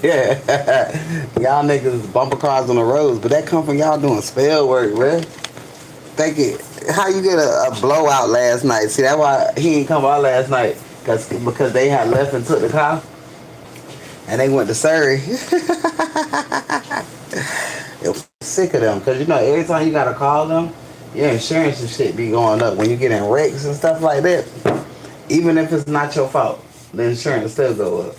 Y'all niggas bumper cars on the roads, but that come from y'all doing spell work, bruh. Think it. How you get a blowout last night? See, that's why he ain't come out last night. Because they had left and took the car. And they went to Surrey. It was sick of them. Because, you know, every time you got to call them, your insurance and shit be going up. When you get in wrecks and stuff like that, even if it's not your fault, the insurance still go up.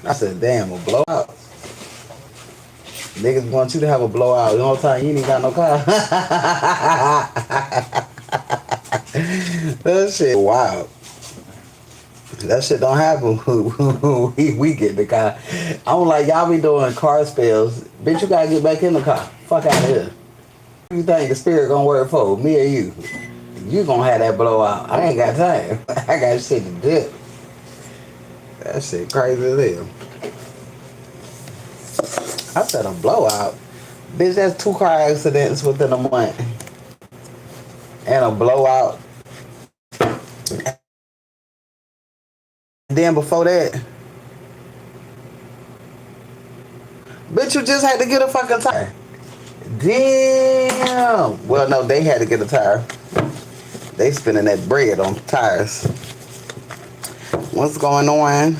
I said, damn, a blowout. Niggas want you to have a blowout. The whole time you ain't got no car. That shit wild. That shit don't happen when we get in the car. I'm like, y'all be doing car spells. Bitch, you gotta get back in the car. Fuck out of here. What you think the spirit gonna work for? Me or you? You gonna have that blowout. I ain't got time. I got shit to dip. That shit crazy as hell. I said a blowout. Bitch, that's 2 car accidents within a month. And a blowout. And then before that, bitch, you just had to get a fucking tire. Damn. Well, no, they had to get a tire. They spending that bread on tires. What's going on?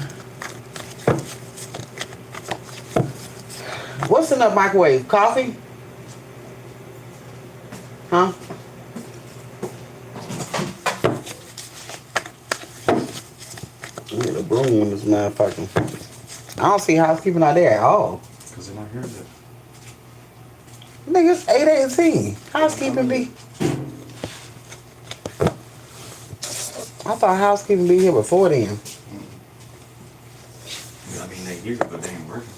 What's in the microwave? Coffee? Huh? I need a broom in this motherfucker. I don't see housekeeping out there at all. Because they're not here yet. Nigga, it's 8:18. Housekeeping be... I thought housekeeping be here before then. I mean, they here, but they ain't working.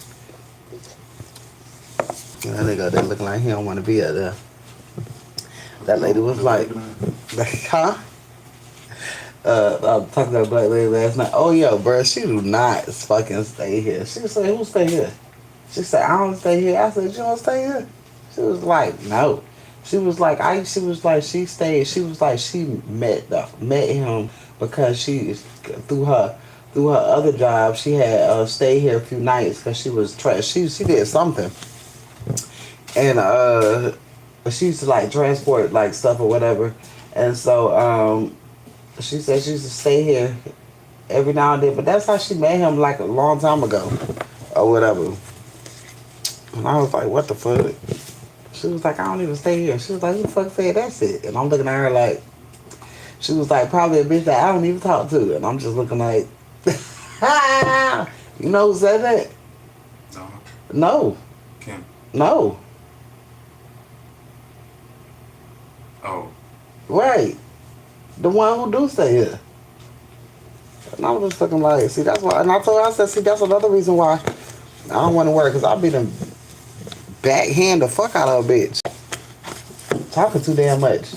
That nigga there looking like he don't want to be out there. That lady was like, huh? I was talking to that black lady last night. Oh, yo, bro, she do not fucking stay here. She said, who stay here? She said, I don't stay here. I said, you don't stay here? She was like, no. She was like, she stayed. She was like, she met him because she, through her other job, she had stayed here a few nights because she was, she did something. And she used to like transport like stuff or whatever. And so, she said she used to stay here every now and then, but that's how she met him like a long time ago or whatever. And I was like, what the fuck? She was like, I don't even stay here. She was like, who the fuck said that's it? And I'm looking at her like, she was like, probably a bitch that I don't even talk to. And I'm just looking like, you know who said that? No. No. Kim. No. Oh. Right. The one who do stay here. And I was just looking like, see, that's why. And I told her, I said, see, that's another reason why I don't want to work, because I'll be the backhand the fuck out of a bitch. Talking too damn much.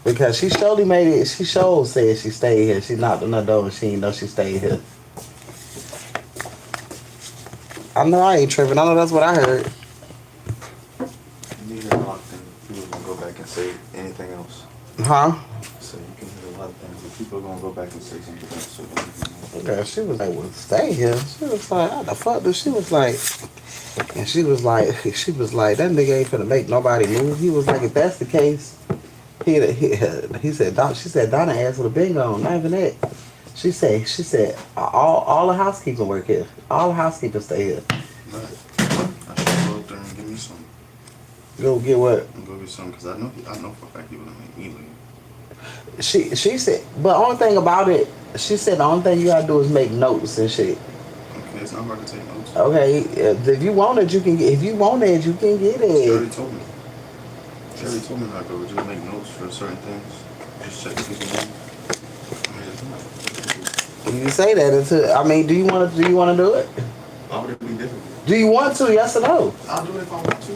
Because she surely made it, she sure said she stayed here. She knocked on the door and she didn't know she stayed here. I know I ain't tripping. I know that's what I heard. You hear a lot of things. People are going to go back and say anything else. Huh? So you can hear a lot of things, but people are going to go back and say something else. So Okay, she was like, well, stay here. She was like, how the fuck do she was like, and she was like, that nigga ain't finna make nobody move. He was like, if that's the case, he said, she said, Donna asked for the bingo, not even that. She said, all the housekeeping work here. All the housekeepers stay here. right. I should go up there and give me some. Go get what? And go get some, because I know for a fact he wouldn't make me leave. She said, but only thing about it, she said the only thing you gotta do is make notes and shit. Okay, it's not hard to take notes. Okay, if you want it, you can get. If you want it, you can get it. She already told me. She already told me like I would just make notes for certain things. Just check people's name. You say that until, I mean, do you want to do it? Why would it be difficult? Do you want to? Yes or no? I'll do it if I want to.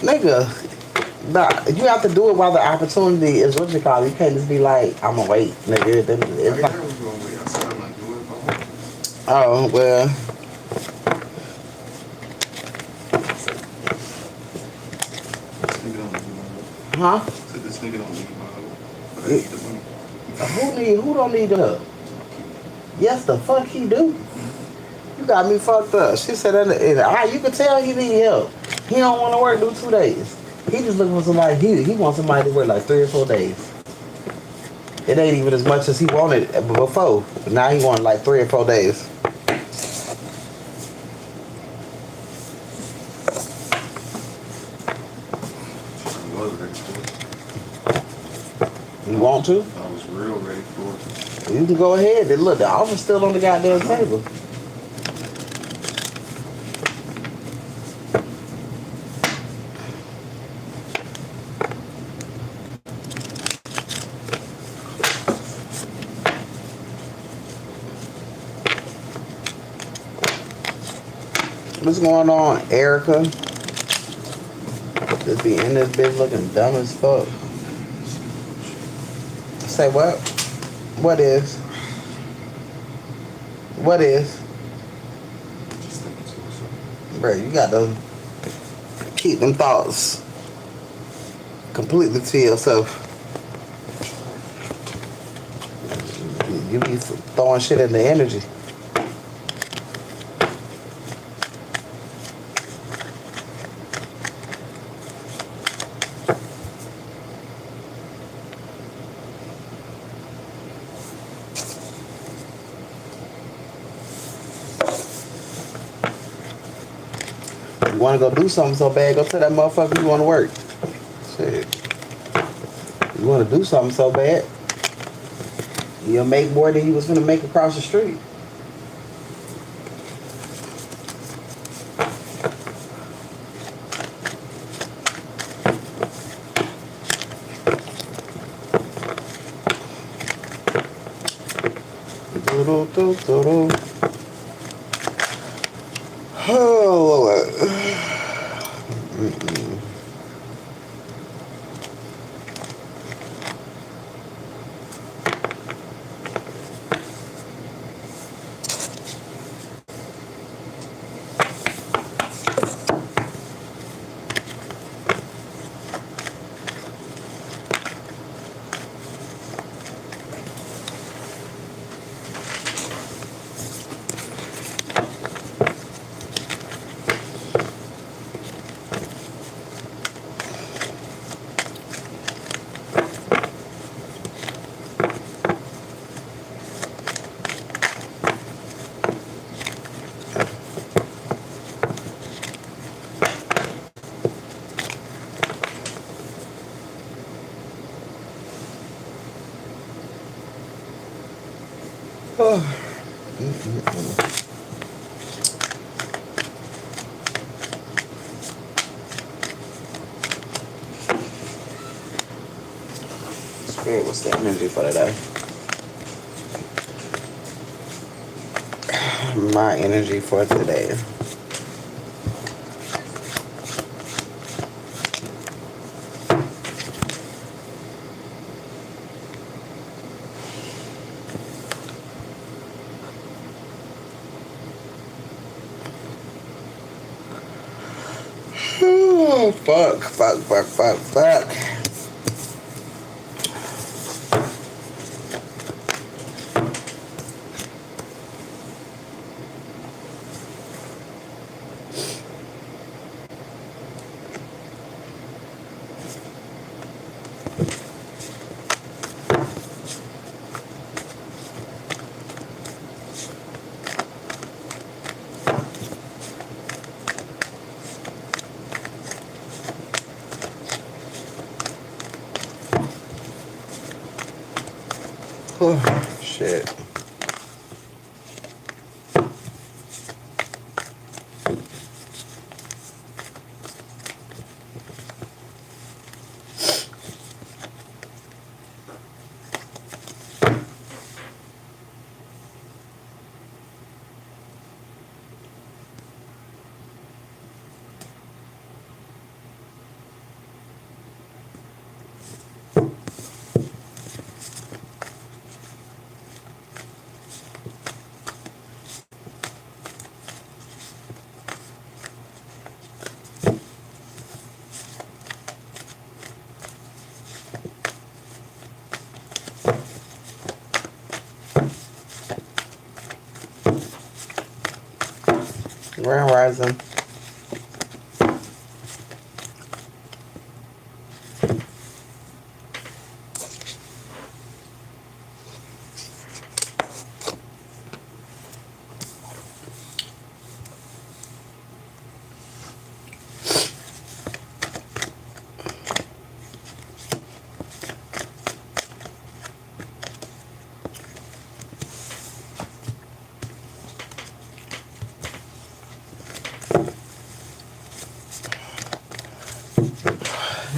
Nigga, nah, you have to do it while the opportunity is what you call it. You can't just be like, I'm gonna wait, nigga. It's I not, was going to wait. I said I'm not doing it if I want to. oh, well. Nigga don't do Huh? Said this nigga don't need my help, but I need the money. Who don't need the help? Yes, the fuck he do. You got me fucked up. She said that you can tell he need help. He don't want to work do 2 days. He just looking for somebody. He wants somebody to work like 3 or 4 days. It ain't even as much as he wanted before. But now he want like 3 or 4 days. I was ready for it. You want to? I was real ready for it. You can go ahead. And look, the offer's still on the goddamn table. What's going on, Erica? Just be in this bitch looking dumb as fuck. Say what? What is? What is? Just thinking to myself. Bro, you got to keep them thoughts completely to yourself. You be throwing shit in the energy. You want to go do something so bad, go tell that motherfucker you want to work. Shit. You want to do something so bad, you'll make more than you was going to make across the street. Oh, Lord. Spirit, what's the energy for today? My energy for today. Oh, fuck. Oh, shit. Grand Rising.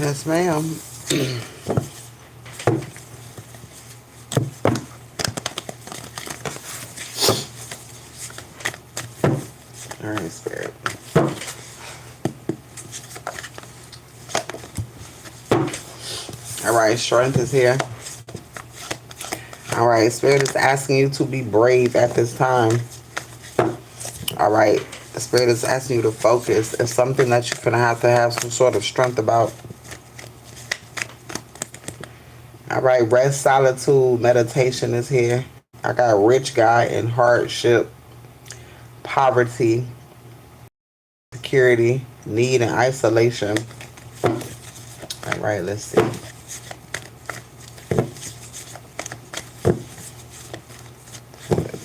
Yes, ma'am. All right, Spirit. All right, strength is here. All right, Spirit is asking you to be brave at this time. All right, the Spirit is asking you to focus. It's something that you're going to have some sort of strength about. All right, rest, solitude, meditation is here. I got a rich guy in hardship, poverty, security, need, and isolation. All right, let's see.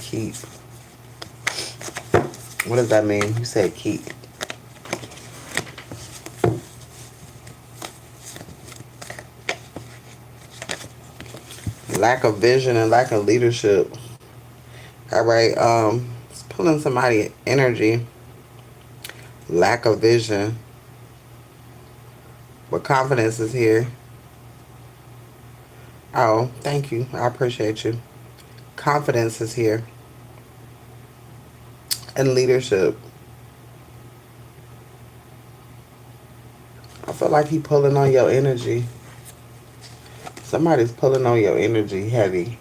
Keep. What does that mean? You said keep. Lack of vision and lack of leadership. All right, it's pulling somebody energy. Lack of vision. But confidence is here. Oh, thank you. I appreciate you. Confidence is here. And leadership. I feel like he pulling on your energy. Somebody's pulling on your energy heavy.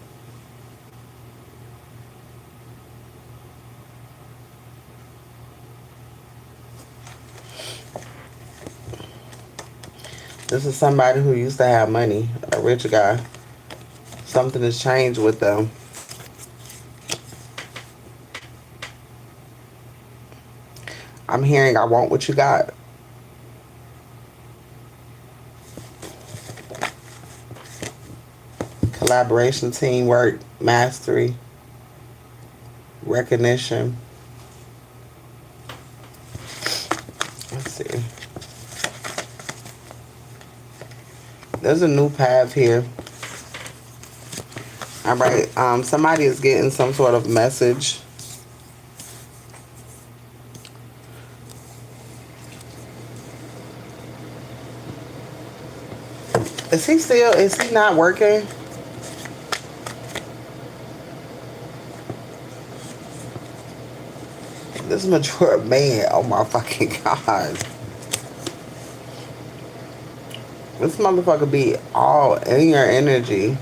This is somebody who used to have money, a rich guy. Something has changed with them. I'm hearing I want what you got. Collaboration, teamwork, mastery, recognition. Let's see. There's a new path here. All right. Somebody is getting some sort of message. Is he not working? This mature man, oh my fucking God. This motherfucker be all in your energy.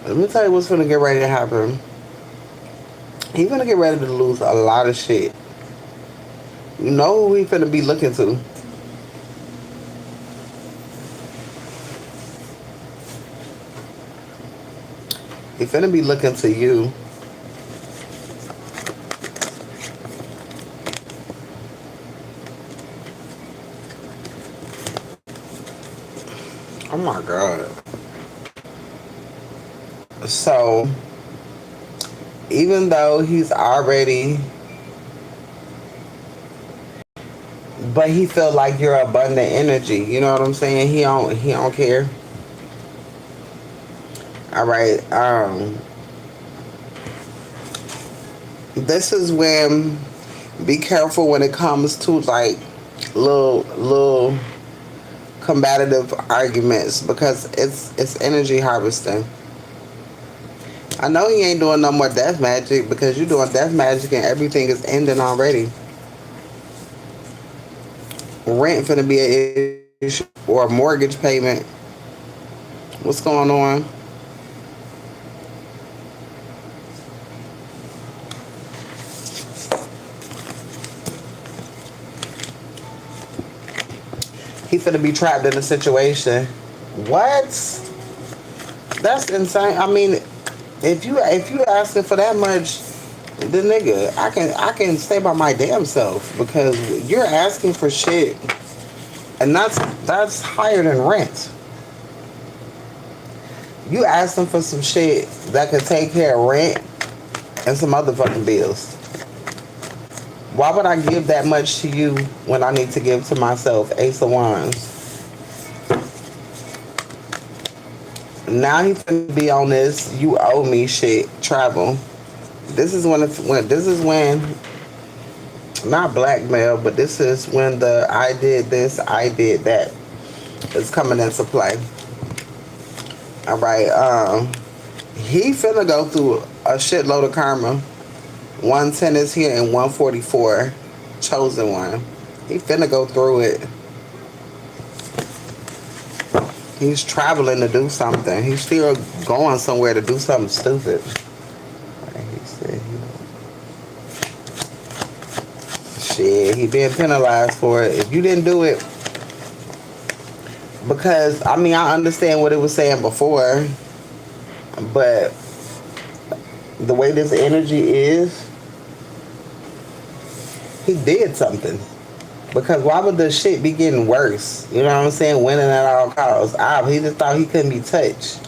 Let me tell you what's gonna get ready to happen. He's gonna get ready to lose a lot of shit. You know who he finna be looking to. He finna be looking to you. Oh my God. So, even though he's already, but he feel like you're abundant energy. You know what I'm saying? He don't care. All right. This is when, be careful when it comes to like little combative arguments, because it's energy harvesting. I know he ain't doing no more death magic, because you're doing death magic and everything is ending already. Rent finna be an issue, or a mortgage payment. What's going on? He finna be trapped in a situation. What? That's insane. I mean, if you asking for that much, The nigga, I can stay by my damn self because you're asking for shit, and that's higher than rent. You asking for some shit that could take care of rent and some other fucking bills. Why would I give that much to you when I need to give to myself? Ace of Wands. Now he finna be on this. You owe me shit. Travel. This is when this is when not blackmail, but this is when the I did this, I did that is coming into play. All right. He finna go through a shitload of karma. 110 is here and 144, chosen one. He finna go through it. He's traveling to do something. He's still going somewhere to do something stupid. He said, shit, he being penalized for it. If you didn't do it, because I mean I understand what it was saying before, but the way this energy is, he did something. Because why would the shit be getting worse? You know what I'm saying? Winning at all costs. He just thought he couldn't be touched.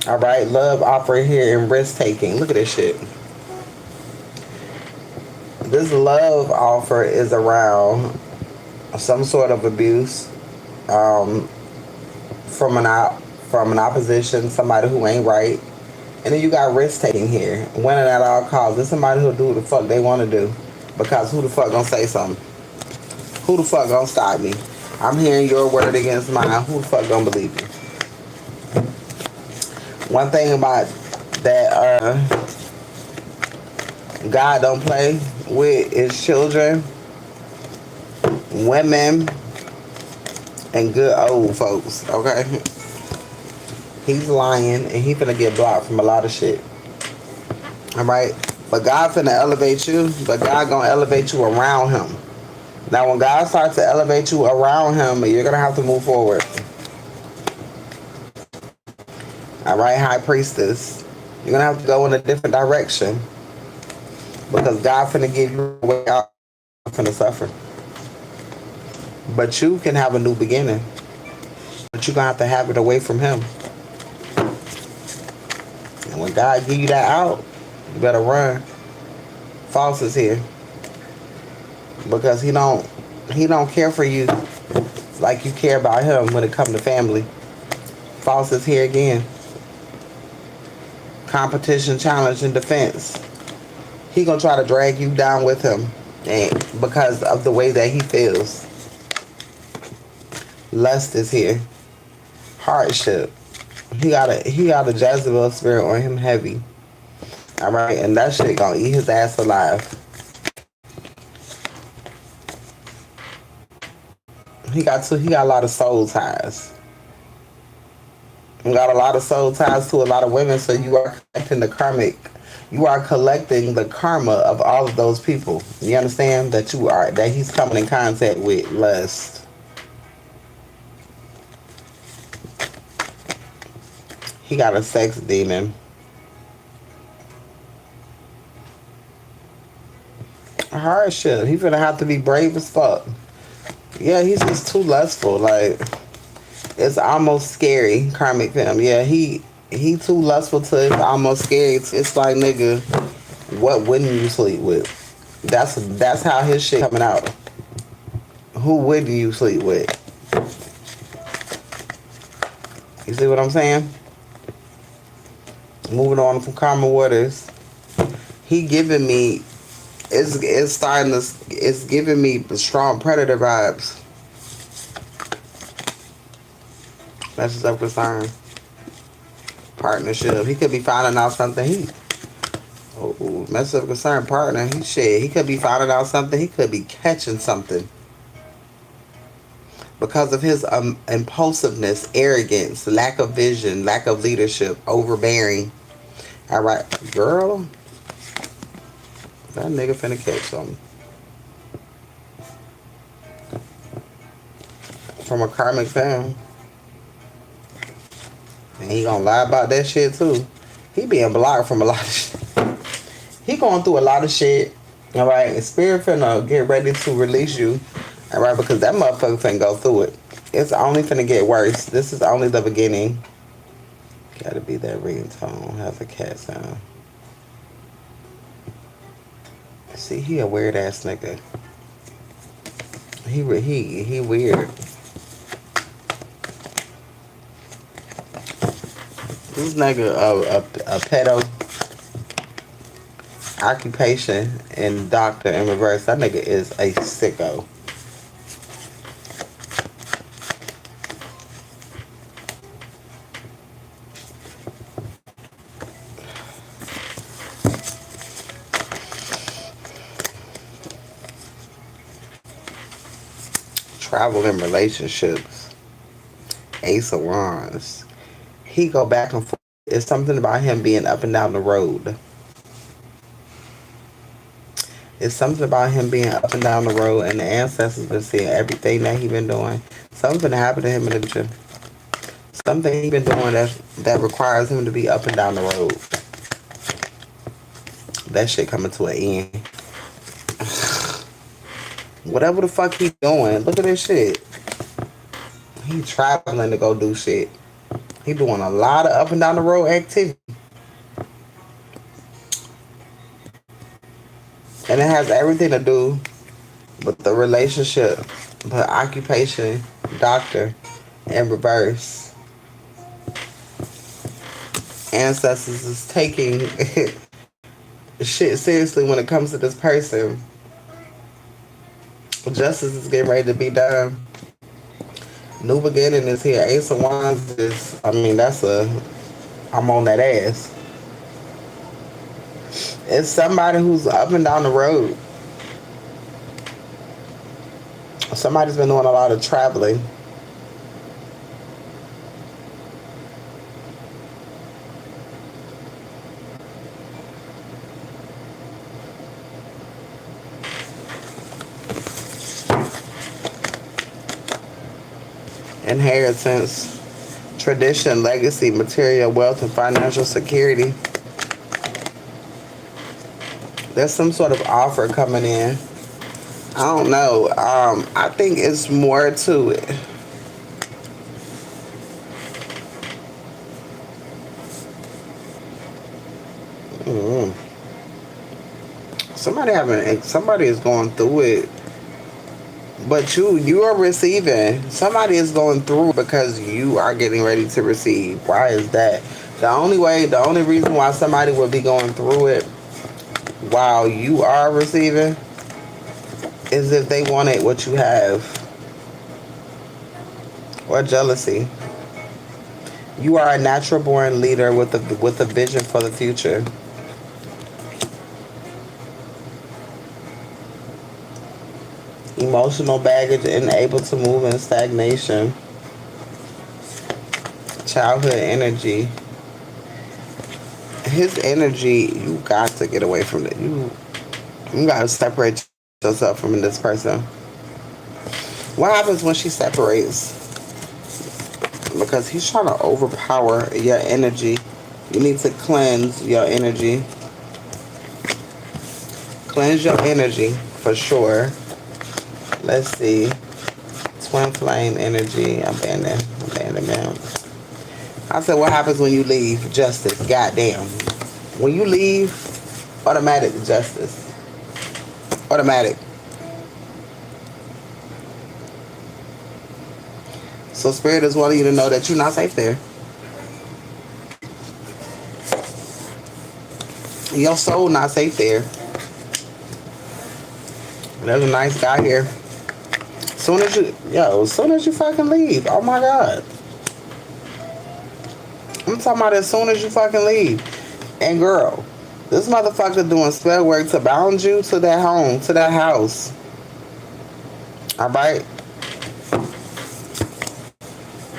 All right, love offer here and risk taking. Look at this shit. This love offer is around some sort of abuse from an opposition, somebody who ain't right. And then you got risk taking here. Winning at all costs. This somebody who'll do what the fuck they want to do. Because who the fuck gonna say something? Who the fuck gonna stop me? I'm hearing your word against mine. Who the fuck gonna believe you? One thing about that God don't play with his children, women, and good old folks, okay? He's lying and he finna get blocked from a lot of shit. Alright? But God finna elevate you, but God gonna elevate you around him. Now, when God starts to elevate you around him, you're going to have to move forward. All right, High Priestess. You're going to have to go in a different direction. Because God finna give you a way out. Finna suffer. But you can have a new beginning. But you're going to have to have it away from him. And when God give you that out, you better run. False is here. Because he don't care for you like you care about him when it comes to family. False is here again. Competition, challenge, and defense. He gonna try to drag you down with him, and because of the way that he feels. Lust is here. Hardship. He got a Jezebel spirit on him heavy. All right, and that shit gonna eat his ass alive. He got a lot of soul ties. He got a lot of soul ties to a lot of women, so you are collecting the karmic. You are collecting the karma of all of those people. You understand that he's coming in contact with lust. He got a sex demon. Hardship. He finna have to be brave as fuck. Yeah, he's just too lustful. Like, it's almost scary. Karmic fam. Yeah, he too lustful to it's almost scary. It's like, nigga, what wouldn't you sleep with? That's how his shit coming out. Who wouldn't you sleep with? You see what I'm saying? Moving on from Karma Waters. He giving me it's giving me strong predator vibes. That's just up concern. Partnership. He could be finding out something. Mess up concern partner. He could be finding out something. He could be catching something. Because of his impulsiveness, arrogance, lack of vision, lack of leadership, overbearing. All right, girl. That nigga finna catch something. From a karmic fam. And he gonna lie about that shit too. He being blocked from a lot of shit. He he going through a lot of shit. All right, and Spirit finna get ready to release you. All right, because that motherfucker finna go through it. It's only finna get worse. This is only the beginning. Gotta be that ringtone. Have a cat sound. See, he a weird ass nigga. He weird. This nigga a pedo occupation and doctor in reverse. That nigga is a sicko. Travel in relationships. Ace of Wands. He go back and forth. It's something about him being up and down the road. It's something about him being up and down the road, and the ancestors been seeing everything that he been doing. Something happened to him in the future. Something he been doing that requires him to be up and down the road. That shit coming to an end. Whatever the fuck he doing, look at this shit. He traveling to go do shit. He doing a lot of up and down the road activity. And it has everything to do with the relationship, the occupation, doctor, and reverse. Ancestors is taking shit seriously when it comes to this person. Justice is getting ready to be done. New beginning is here. Ace of Wands is, I'm on that ass. It's somebody who's up and down the road. Somebody's been doing a lot of traveling. Inheritance, tradition, legacy, material wealth, and financial security. There's some sort of offer coming in. I don't know. I think it's more to it. Mm-hmm. Somebody is going through it. But you are receiving. Somebody is going through because you are getting ready to receive. Why is that? The only reason why somebody would be going through it while you are receiving is if they wanted what you have. Or jealousy. You are a natural born leader with a vision for the future. Emotional baggage and able to move in stagnation. Childhood energy. His energy, you got to get away from it. You got to separate yourself from this person. What happens when she separates? Because he's trying to overpower your energy. You need to cleanse your energy. Cleanse your energy for sure. Let's see. Twin flame energy. Abandonment. I said, what happens when you leave? Justice. Goddamn. When you leave, automatic justice. Automatic. So Spirit is wanting you to know that you're not safe there. Your soul not safe there. There's a nice guy here. As soon as you fucking leave. Oh my God. I'm talking about as soon as you fucking leave. And girl, this motherfucker doing spell work to bound you to that home, to that house. Alright?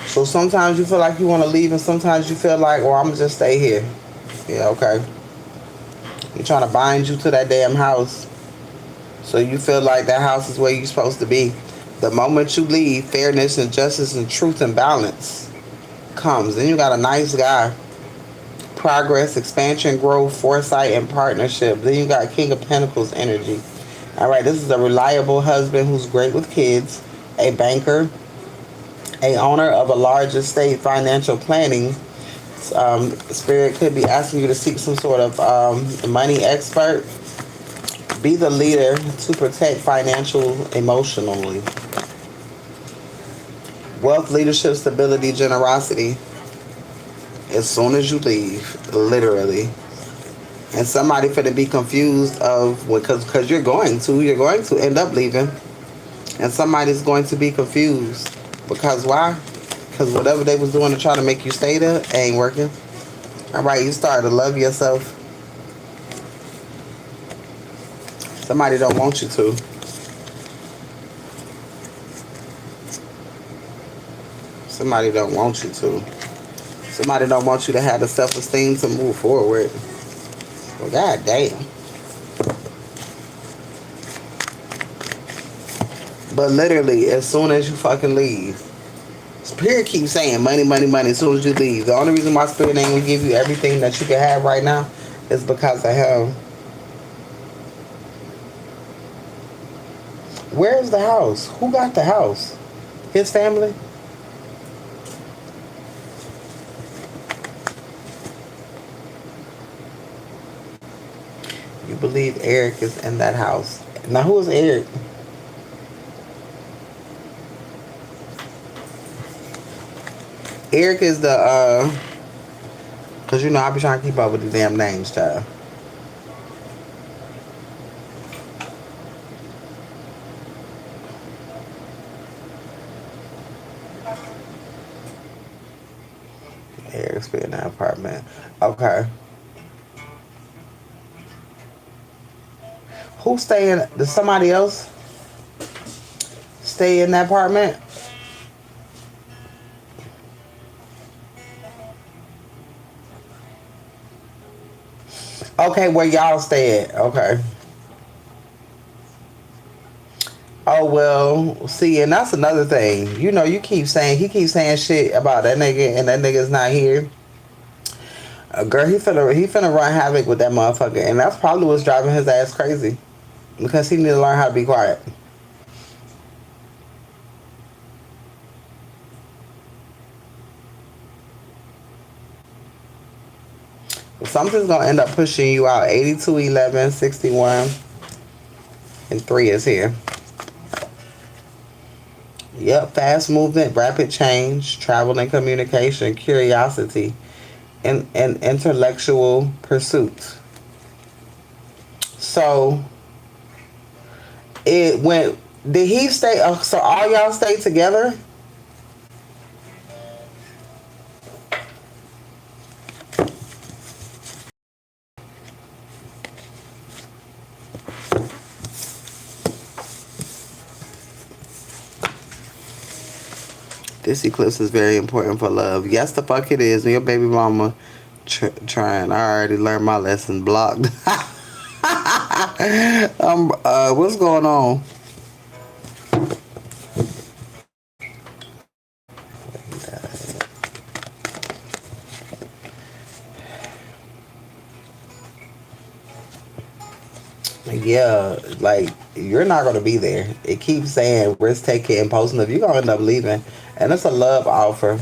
So sometimes you feel like you want to leave and sometimes you feel like, well, I'm going to just stay here. Yeah, okay. You're trying to bind you to that damn house. So you feel like that house is where you're supposed to be. The moment you leave, fairness and justice and truth and balance comes. Then you got a nice guy progress, expansion, growth, foresight, and partnership. Then you got King of Pentacles energy. All right, this is a reliable husband who's great with kids, a banker, a owner of a large estate, financial planning. Spirit could be asking you to seek some sort of money expert. Be the leader to protect financial emotionally. Wealth, leadership, stability, generosity. As soon as you leave, literally. And somebody finna be confused of, because you're going to end up leaving. And somebody's going to be confused. Because why? Because whatever they was doing to try to make you stay there ain't working. All right, you start to love yourself. Somebody don't want you to. Somebody don't want you to. Somebody don't want you to have the self-esteem to move forward. Well, god damn. But literally, as soon as you fucking leave, Spirit keeps saying money, money, money as soon as you leave. The only reason why Spirit ain't gonna give you everything that you can have right now is because of him. Where's the house? Who got the house? His family? You believe Eric is in that house. Now, who is Eric? Eric is the, because you know I be trying to keep up with the damn names, child. Eric's been in that apartment. Okay. Who staying? Does somebody else stay in that apartment? Okay, where y'all stay at? Okay. Oh well, see, and that's another thing. You know, he keeps saying shit about that nigga, and that nigga's not here. Girl, he finna run havoc with that motherfucker, and that's probably what's driving his ass crazy, because he need to learn how to be quiet. Something's gonna end up pushing you out. 82, 11, 61, and 3 is here. Yep, fast movement, rapid change, travel and communication, curiosity, and intellectual pursuits. So it went. Did he stay? So all y'all stay together? This eclipse is very important for love. Yes, the fuck it is. When your baby mama trying. I already learned my lesson. Blocked. What's going on? Yeah, like you're not gonna be there. It keeps saying risk taking impulsive. You're gonna end up leaving, and it's a love offer.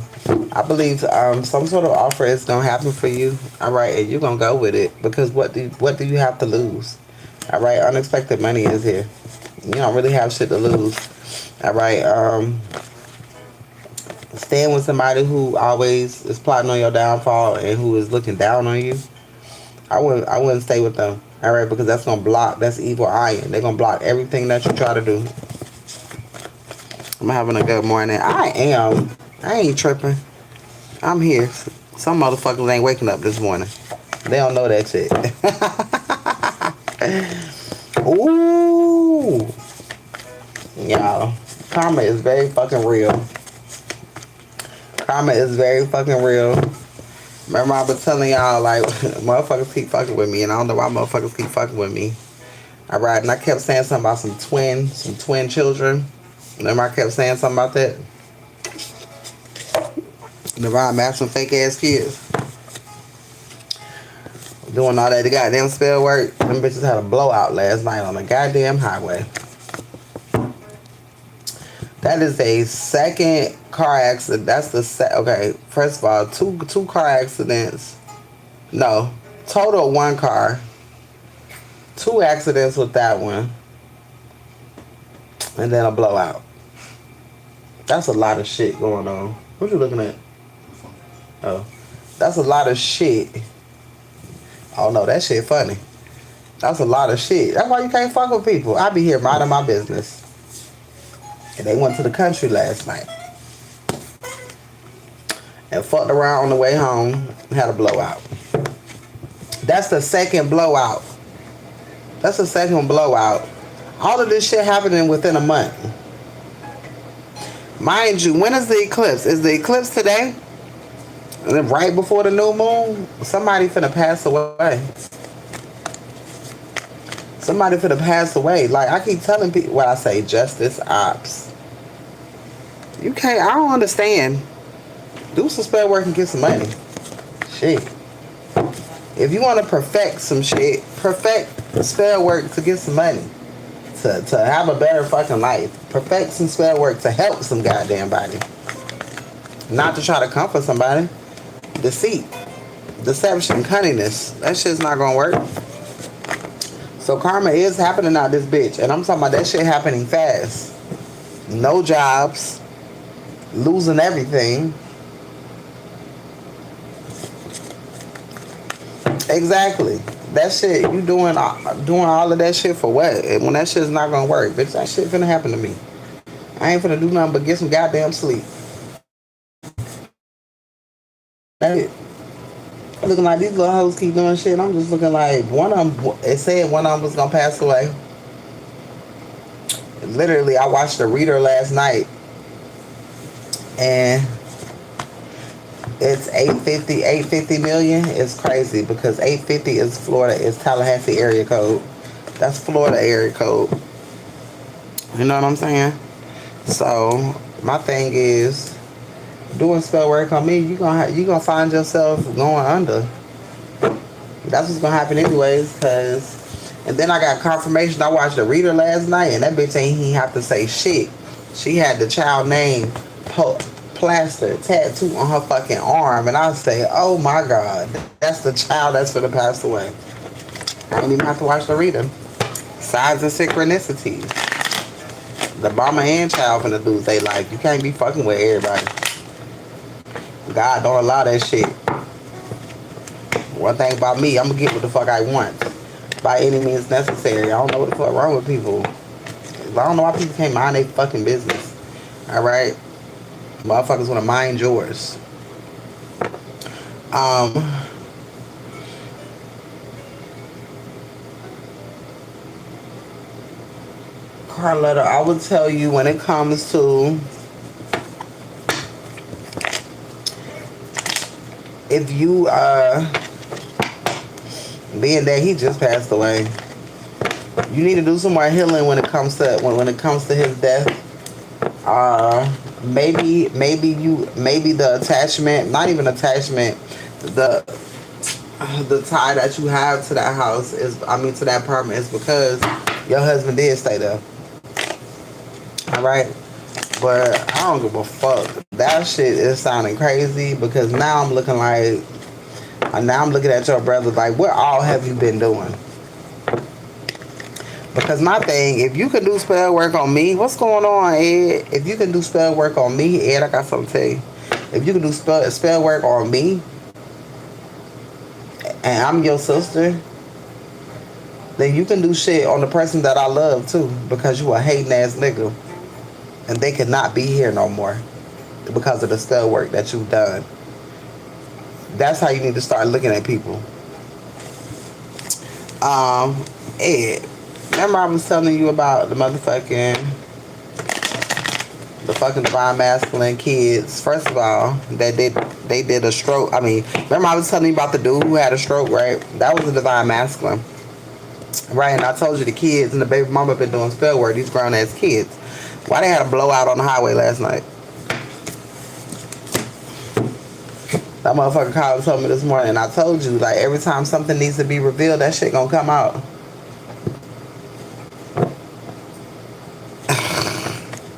I believe some sort of offer is gonna happen for you. All right, and you're gonna go with it because what do you have to lose? All right, unexpected money is here. You don't really have shit to lose. All right, staying with somebody who always is plotting on your downfall and who is looking down on you. I wouldn't stay with them. All right, because that's evil iron. They're gonna block everything that you try to do. I'm having a good morning. I am. I ain't tripping. I'm here. Some motherfuckers ain't waking up this morning. They don't know that shit. Ooh. Y'all. Karma is very fucking real. Karma is very fucking real. Remember I was telling y'all, like, motherfuckers keep fucking with me, and I don't know why motherfuckers keep fucking with me. All right, and I kept saying something about some twin children. Remember I kept saying something about that? Remember I matched some fake ass kids. Doing all that goddamn spell work. Them bitches had a blowout last night on the goddamn highway. That is a second car accident. That's the okay. First of all, two car accidents. No, total one car. 2 accidents with that one, and then a blowout. That's a lot of shit going on. What you looking at? Oh, that's a lot of shit. Oh no, that shit funny. That's a lot of shit. That's why you can't fuck with people. I be here minding my business. And they went to the country last night. And fucked around on the way home and had a blowout. That's the second blowout. That's the second blowout. All of this shit happening within a month. Mind you, when is the eclipse? Is the eclipse today? And then right before the new moon? Somebody finna pass away. Somebody finna pass away. Like, I keep telling people what I say, justice ops. You can't, I don't understand. Do some spell work and get some money. Shit. If you want to perfect some shit, perfect spell work to get some money. To have a better fucking life. Perfect some spell work to help some goddamn body. Not to try to comfort somebody. Deceit. Deception. Cunningness. That shit's not gonna work. So karma is happening out this bitch. And I'm talking about that shit happening fast. No jobs. Losing everything. Exactly. That shit, you doing all of that shit for what? And when that shit's not gonna work, bitch, that shit finna happen to me. I ain't finna do nothing but get some goddamn sleep. That's it. Looking like these little hoes keep doing shit. I'm just looking like one of them. It said one of them was gonna pass away. Literally, I watched the reader last night, and it's 850 million. It's crazy because 850 is Florida. It's Tallahassee area code. That's Florida area code. You know what I'm saying? So my thing is, doing spell work on me, you gonna find yourself going under. That's what's gonna happen anyways. And then I got confirmation. I watched the reader last night, and that bitch ain't even have to say shit. She had the child name plaster tattoo on her fucking arm, and I say, oh my god, that's the child that's gonna pass away. I ain't even have to watch the reader. Signs and synchronicities. The mama and child finna lose their life. You can't be fucking with everybody. God don't allow that shit. One thing about me, I'm gonna get what the fuck I want by any means necessary. I don't know what the fuck wrong with people. I don't know why people can't mind their fucking business. Alright? Motherfuckers wanna mind yours. Carletta, I would tell you when it comes to if you being that he just passed away, you need to do some more healing when it comes to his death. Maybe the attachment, not even attachment, the tie that you have to that house to that apartment is because your husband did stay there. Alright? But I don't give a fuck. That shit is sounding crazy because now I'm looking at your brother like, what all have you been doing? Because my thing, if you can do spell work on me, what's going on, Ed? If you can do spell work on me, Ed, I got something to tell you. If you can do spell work on me, and I'm your sister, then you can do shit on the person that I love too, because you a hating ass nigga. And they could not be here no more because of the spell work that you've done. That's how you need to start looking at people. Ed, remember I was telling you about the fucking divine masculine kids. First of all, they did a stroke. Remember I was telling you about the dude who had a stroke, right? That was a divine masculine. Right, and I told you the kids and the baby mama been doing spell work, these grown ass kids. Why they had a blowout on the highway last night? That motherfucker called and told me this morning, and I told you, like, every time something needs to be revealed, that shit gonna come out.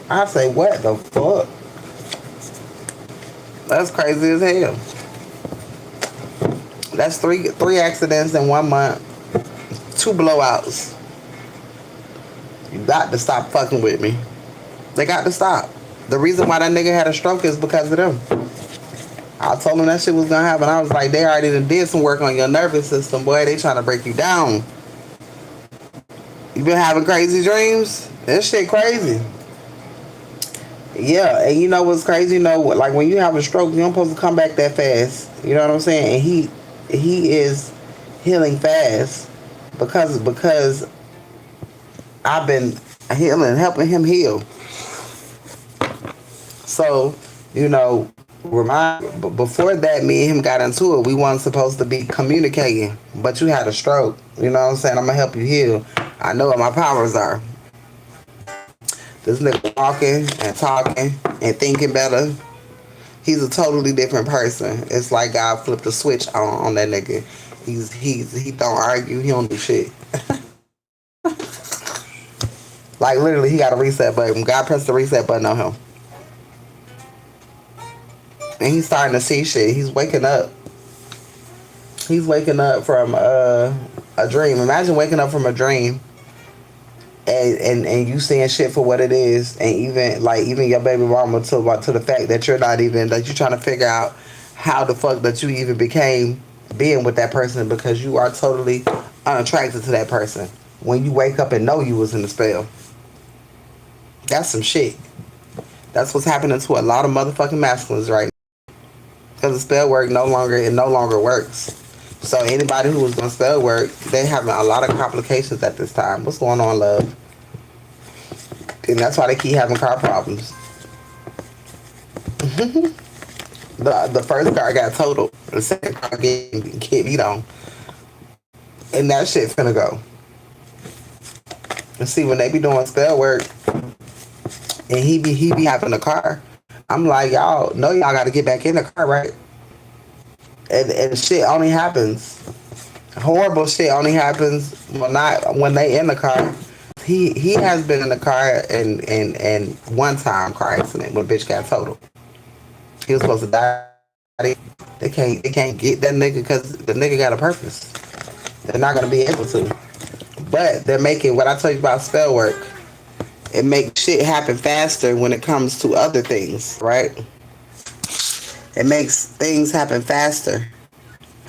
I say, what the fuck? That's crazy as hell. That's three accidents in 1 month, 2 blowouts. You got to stop fucking with me. They got to stop. The reason why that nigga had a stroke is because of them. I told him that shit was gonna happen. I was like, they already did some work on your nervous system, boy. They trying to break you down. You been having crazy dreams? This shit crazy. Yeah, and you know what's crazy? You know, like when you have a stroke, you don't supposed to come back that fast. You know what I'm saying? And he is healing fast because I've been healing, helping him heal. So, you know, before that, me and him got into it. We weren't supposed to be communicating, but you had a stroke. You know what I'm saying? I'm gonna help you heal. I know what my powers are. This nigga walking and talking and thinking better. He's a totally different person. It's like God flipped a switch on that nigga. He don't argue. He don't do shit. Like literally, he got a reset button. God pressed the reset button on him, and he's starting to see shit. He's waking up. He's waking up from a dream. Imagine waking up from a dream and you seeing shit for what it is, and even your baby mama to the fact that you're not even that you're trying to figure out how the fuck that you even became being with that person because you are totally unattracted to that person when you wake up and know you was in the spell. That's some shit. That's what's happening to a lot of motherfucking masculines right now. Because the spell work no longer works. So anybody who was doing spell work, they having a lot of complications at this time. What's going on, love? And that's why they keep having car problems. The first car got totaled. The second car get beat on. And that shit finna go. And see, when they be doing spell work, and he be having a car, I'm like, y'all know y'all got to get back in the car, right? And shit only happens. Horrible shit only happens when they in the car. He has been in the car and one time car accident when a bitch got totaled. He was supposed to die. They can't get that nigga because the nigga got a purpose. They're not gonna be able to. But they're making what I told you about spell work. It makes shit happen faster when it comes to other things, right? It makes things happen faster.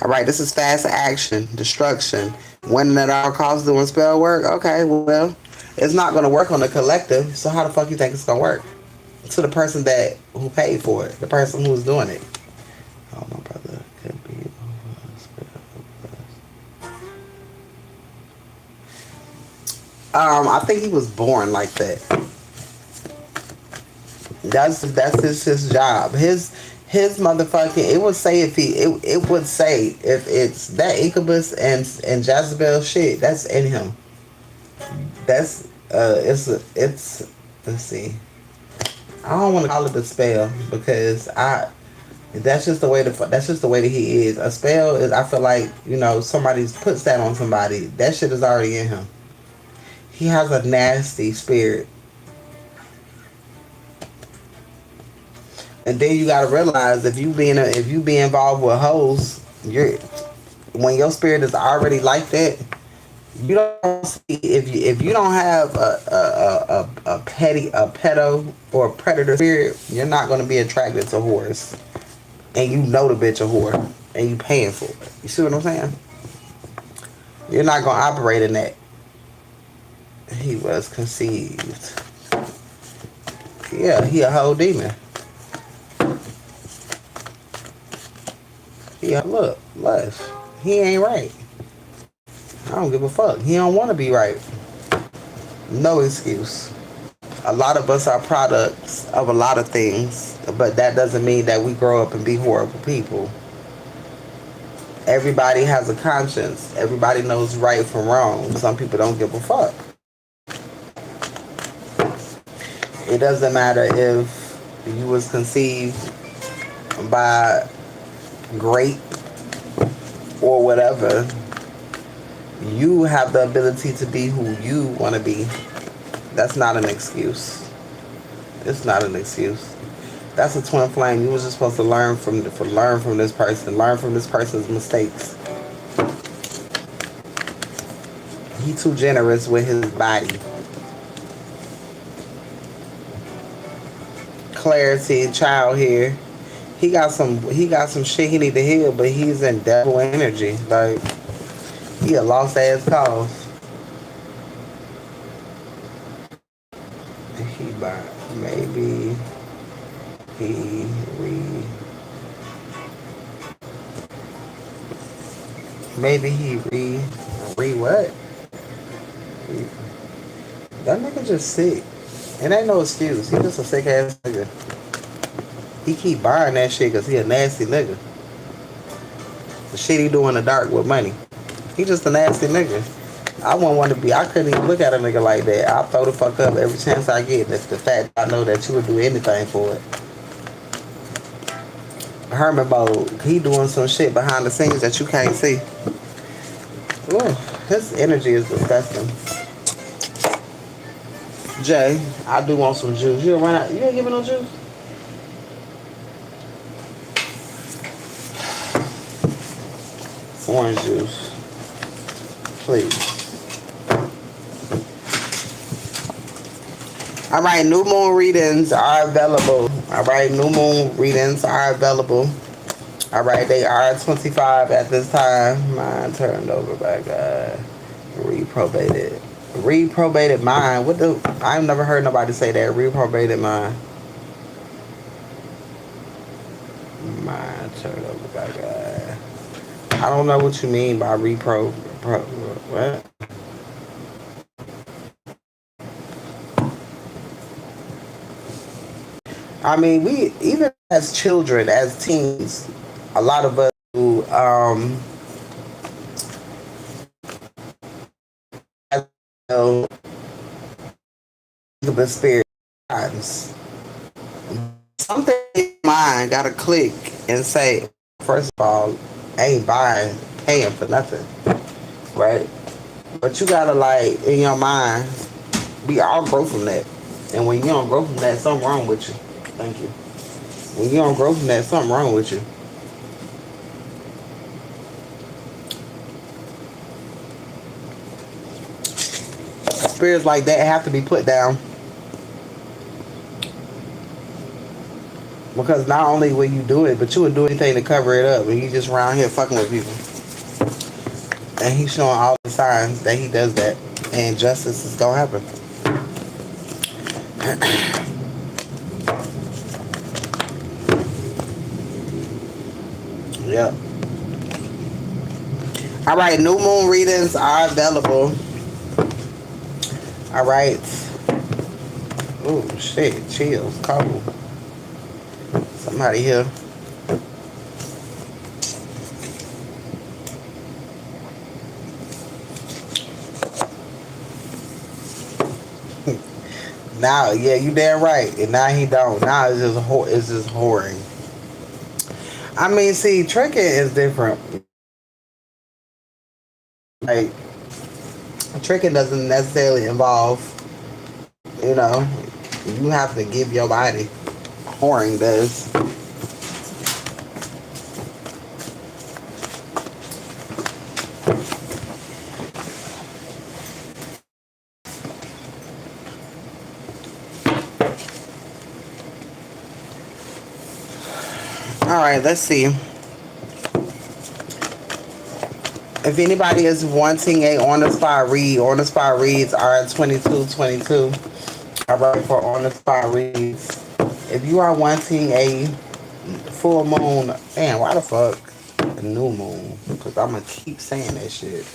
All right, this is fast action, destruction. Winning at all costs doing spell work? Okay, well, it's not going to work on the collective, so how the fuck you think it's going to work? To the person who paid for it, the person who's doing it. Oh, my brother could be I think he was born like that. That's his job. His motherfucking it would say it would say if it's that incubus and Jezebel shit that's in him. That's it's let's see. I don't want to call it a spell because that's just the way that he is. A spell is I feel like somebody puts that on somebody. That shit is already in him. He has a nasty spirit. And then you gotta realize if you be involved with hoes, when your spirit is already like that, you don't see if you don't have a pedo or a predator spirit, you're not gonna be attracted to whores, and you know the bitch a whore, and you paying for it. You see what I'm saying? You're not gonna operate in that. He was conceived. Yeah, he a whole demon. Yeah, look, Lush. He ain't right. I don't give a fuck. He don't want to be right. No excuse. A lot of us are products of a lot of things, but that doesn't mean that we grow up and be horrible people. Everybody has a conscience. Everybody knows right from wrong. Some people don't give a fuck. It doesn't matter if you was conceived by great, or whatever, you have the ability to be who you want to be. That's not an excuse. It's not an excuse. That's a twin flame. You was just supposed to learn from this person, learn from this person's mistakes. He too generous with his body. Clarity, child here. He got some shit he need to heal, but he's in devil energy. Like he a lost ass cause. He by maybe he maybe he re what? That nigga just sick. It ain't no excuse. He just a sick ass nigga. He keep buying that shit because he a nasty nigga. The shit he do in the dark with money. He just a nasty nigga. I wouldn't want to be. I couldn't even look at a nigga like that. I throw the fuck up every chance I get. That's the fact I know that you would do anything for it. Herman mode. He doing some shit behind the scenes that you can't see. Ooh, his energy is disgusting. Jay, I do want some juice. You run out. You ain't giving no juice. Orange juice, please. All right, new moon readings are available. All right, new moon readings are available. All right, they are 25 at this time. Mine turned over by God. Reprobated. Reprobated mind. What the? I've never heard nobody say that. Reprobated mind. Mine turned over by God. I don't know what you mean by what? I mean, we even as children, as teens, a lot of us who the spirit times. Something in your mind gotta click and say, first of all, I ain't paying for nothing, right? But you gotta like in your mind, we all grow from that. And when you don't grow from that, something wrong with you. Thank you. When you don't grow from that, something wrong with you. Spirits like that have to be put down. Because not only will you do it, but you would do anything to cover it up. And you just around here fucking with people. And he's showing all the signs that he does that. And justice is gonna happen. Yep. All right, new moon readings are available. All right. Oh shit, chills, cold. Somebody here. Now, yeah, you damn right. And now he don't. Now it's just whoring. I mean, see, tricking is different. Like, tricking doesn't necessarily involve, you know, you have to give your body. Whoring does. All right, let's see. If anybody is wanting a on the spot reads are at 2222. All right, for on the spot reads. If you are wanting a full moon, man, why the fuck a new moon? Because I'm gonna keep saying that shit.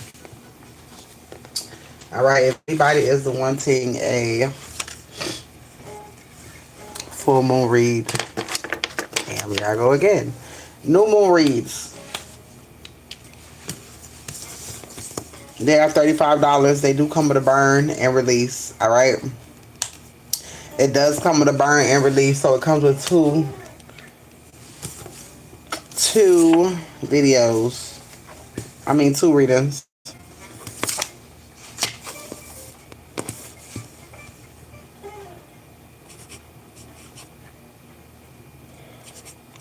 All right, if anybody is wanting a full moon read, damn, here I go again. New moon reads. They are $35. They do come with a burn and release. All right. It does come with a burn and release, so it comes with two two videos. I mean, two readings.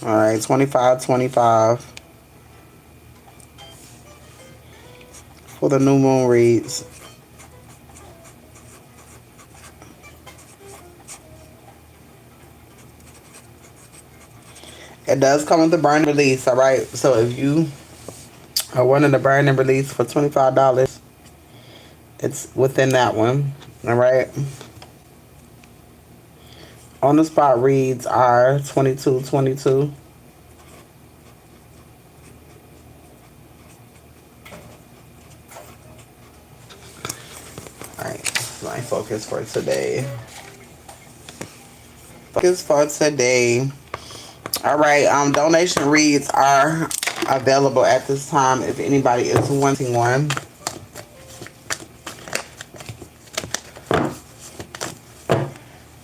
All right, 25, 25 for the new moon reads. It does come with the burn and release, all right? So if you are wanting the burn and release for $25, it's within that one, all right? On the spot reads are 22, 22. All right, that's my focus for today. Focus for today. All right, donation reads are available at this time if anybody is wanting one. I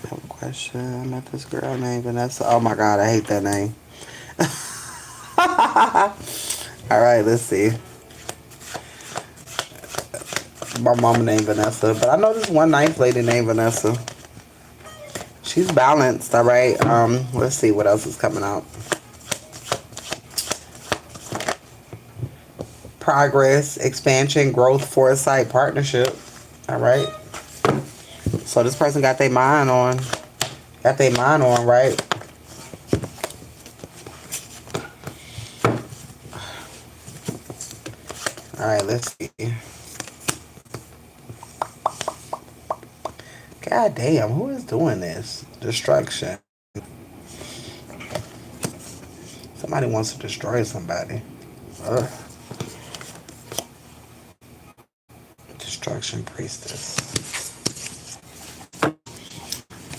have a question. I met this girl named Vanessa. Oh my God, I hate that name. All right, let's see. My mama named Vanessa, but I know this one nice lady named Vanessa. She's balanced, all right. Let's see what else is coming out. Progress, expansion, growth, foresight, partnership. All right. So this person got their mind on. Got their mind on, right? All right, let's see. God damn, who is doing this? Destruction. Somebody wants to destroy somebody. Ugh. Destruction priestess.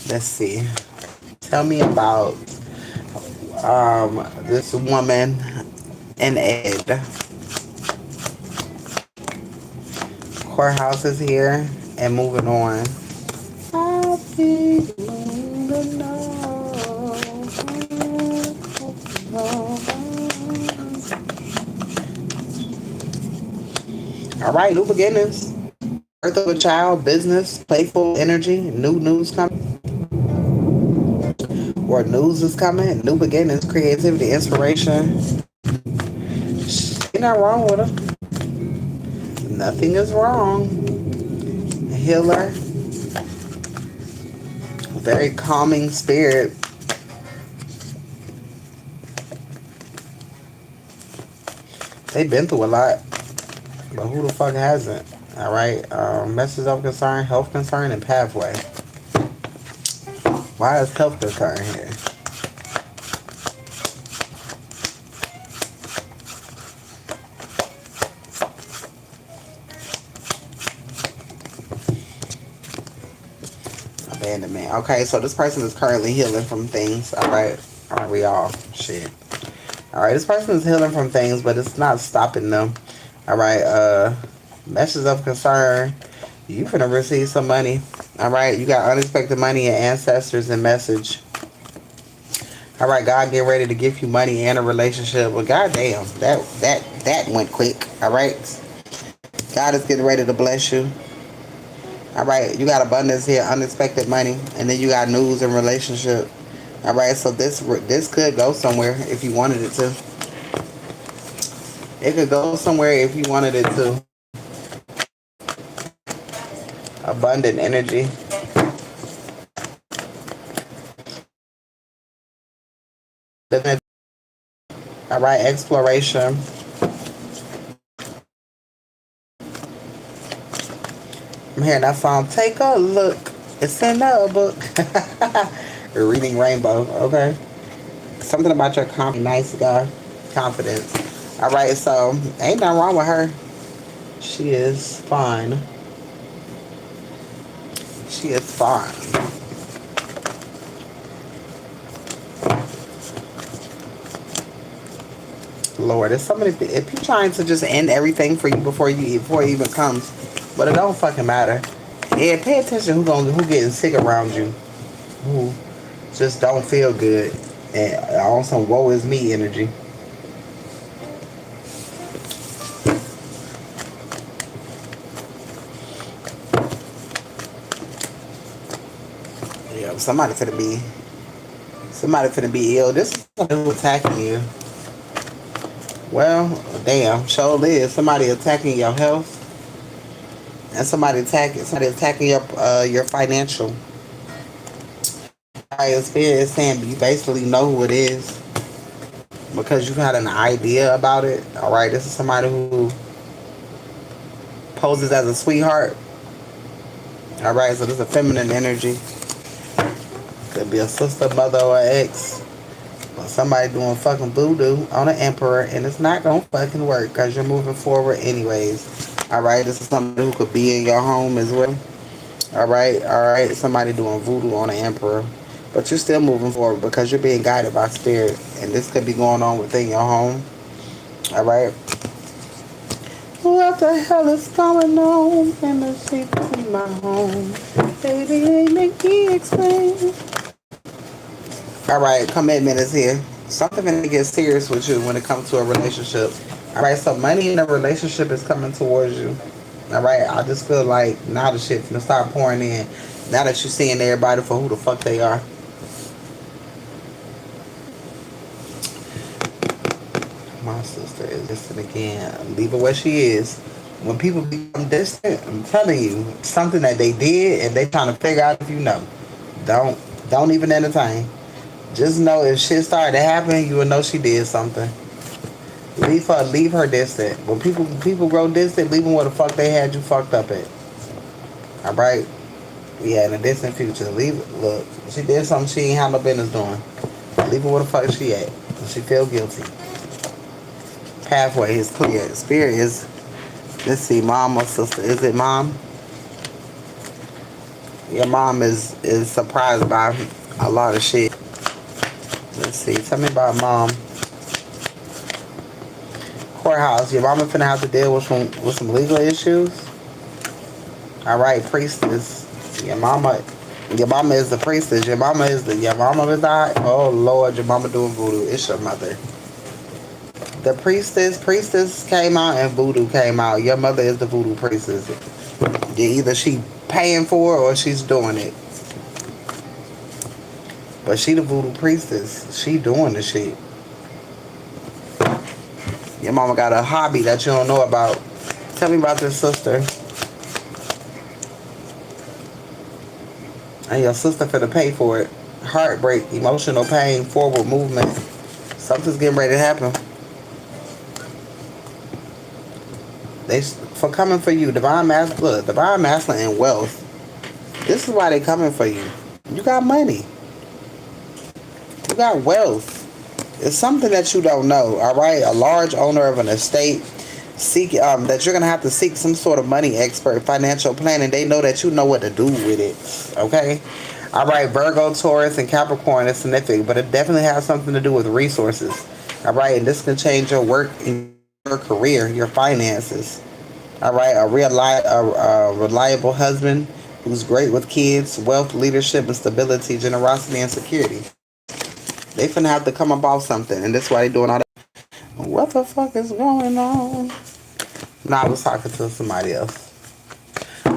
Let's see. Tell me about this woman in Ed. Courthouse is here and moving on. I'll be moving on. All right, new beginnings. Birth of a child, business, playful energy, new news coming. Or news is coming, new beginnings, creativity, inspiration. Ain't nothing wrong with her. Nothing is wrong. Healer. Very calming spirit. They've been through a lot. But who the fuck hasn't? Alright. Message of concern, health concern, and pathway. Why is health concern here? Abandonment. Okay, so this person is currently healing from things. Alright. Aren't we all? Shit. Alright, this person is healing from things, but it's not stopping them. Alright, message of concern. You finna receive some money. Alright, you got unexpected money and ancestors and message. Alright, God getting ready to give you money and a relationship. Well, goddamn, that went quick. Alright. God is getting ready to bless you. Alright, you got abundance here, unexpected money, and then you got news and relationship. Alright, so this could go somewhere if you wanted it to. It could go somewhere if you wanted it to. Abundant energy. Alright, exploration. I'm hearing that song, Take a Look. It's in the book. You're reading Rainbow, okay? Something about your nice guy. Confidence. Alright, so ain't nothing wrong with her. She is fine. She is fine. Lord, there's so many. If you're trying to just end everything for you before it even comes, but it don't fucking matter. Yeah, pay attention who getting sick around you, who just don't feel good, and on some woe is me energy. Damn, somebody finna be ill. This is somebody who's attacking you. Well, damn, sure is. Somebody attacking your health. And somebody attacking your financial. Your spirit is saying you basically know who it is because you've had an idea about it. All right, this is somebody who poses as a sweetheart. All right, so this is a feminine energy. Could be a sister, mother, or ex. Or somebody doing fucking voodoo on an emperor, and it's not gonna fucking work because you're moving forward anyways. All right, this is somebody who could be in your home as well. All right. Somebody doing voodoo on an emperor, but you're still moving forward because you're being guided by spirit, and this could be going on within your home. All right. What the hell is going on in the sheets in my home? Baby, ain't make me explain. All right, commitment is here. Something gonna get serious with you when it comes to a relationship. All right, so money in a relationship is coming towards you. All right, I just feel like now the shit's gonna start pouring in. Now that you're seeing everybody for who the fuck they are. My sister is distant again. Leave her where she is. When people become distant, I'm telling you, something that they did and they trying to figure out if you know. Don't don't even entertain. Just know if shit started to happen, you will know she did something. Leave her distant. When people grow distant, leave them where the fuck they had you fucked up at. All right. Yeah, in the distant future, look, she did something she ain't had no business doing. Leave her where the fuck she at. She feel guilty. Pathway is clear. Spirit is, let's see, mom or sister. Is it mom? Your mom is surprised by a lot of shit. Let's see. Tell me about mom. Courthouse. Your mama finna have to deal with some legal issues. All right, priestess. Your mama is the priestess. Your mama is died. Oh Lord, your mama doing voodoo. It's your mother. The priestess came out and voodoo came out. Your mother is the voodoo priestess. Either she paying for it or she's doing it. But she the voodoo priestess. She doing the shit. Your mama got a hobby that you don't know about. Tell me about this sister. And your sister finna pay for it. Heartbreak, emotional pain, forward movement. Something's getting ready to happen. For coming for you, divine masculine and wealth. This is why they coming for you. You got money. You got wealth. It's something that you don't know. All right, a large owner of an estate that you're gonna have to seek some sort of money expert, financial planning. They know that you know what to do with it. Okay. All right, Virgo, Taurus, and Capricorn is significant, but it definitely has something to do with resources. All right, and this can change your work and your career, your finances. All right, a reliable husband who's great with kids, wealth, leadership, and stability, generosity, and security. They finna have to come about something, and that's why they doing all that. What the fuck is going on? No, I was talking to somebody else.